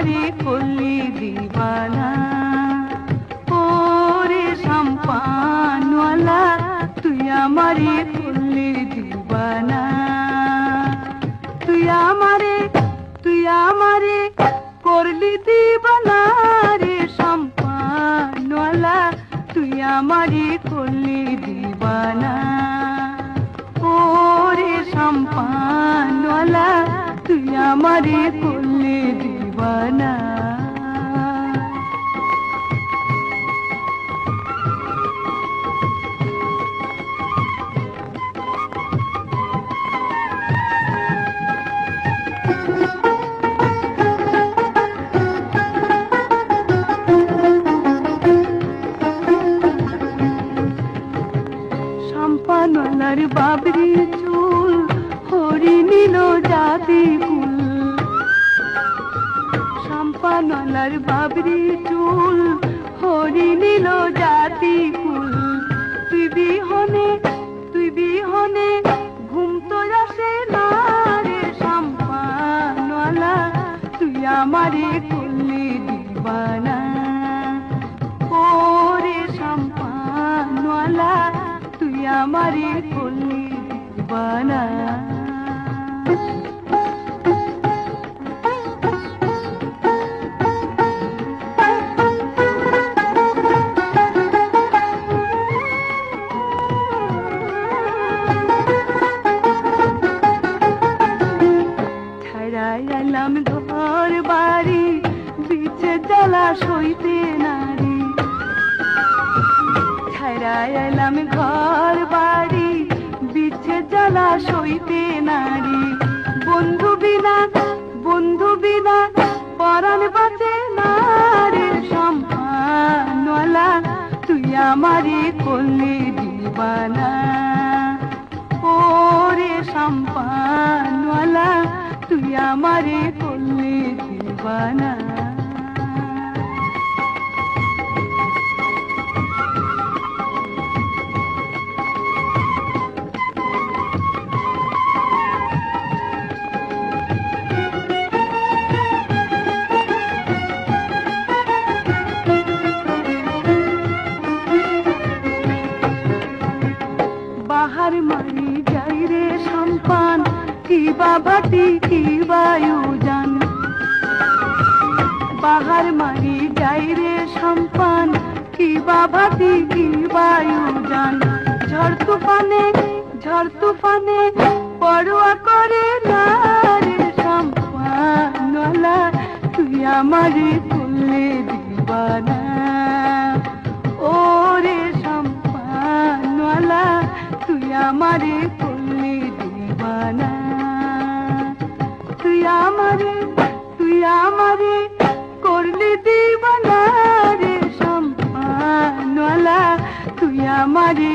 আমারে করলি দিবানা। ও রে সম্পানওয়ালা তুই আমারে করলি দিবানা। তুই আমারে করলি দিবানা রে সম্পানওয়ালা তুই আমারে করলি দিবানা। ও রে সম্পানওয়ালা তুই আমারে করলি দিবানা। সম্পানওয়ালার বাবরি চুল হরি নীল জাতি ফুল। সম্পানওয়ালার বাবরি চুল হরি নীল জাতি ফুল। তুই বিহনে ঘুম তো আসে না রে সম্পানওয়ালা তুই আমারে করলি দিবানা। ও রে সম্পানওয়ালা তুই আমারে করলি দিবানা। ছাড়াইলাম ঘর বাড়ি বিচে জলাশইতে নারী। ছাড়াইলাম ঘর বাড়ি বিচে জলাশইতে নারী। বন্ধু বিনা পরাণ বাঁচে না রে সম্পানওয়ালা তুই আমারে করলি দিবানা। ও রে সম্পানওয়ালা তুই আমারে করলি দিবানা। বাহার মারি যাই রে সম্পান কি বাবাটি কি বায়ুজান। বাহার মারি যাই রে সম্পান কি বাবাটি কি বায়ুজান। ঝড় তুফানে পরোয়া করে না রে সম্পানওয়ালা তুই আমারে করলি দিবানা। ও রে সম্পানওয়ালা তুই আমারে করলি দিবানা। তুই আমারে করলি দিবানা রে সম্পানওয়ালা তুই আমারে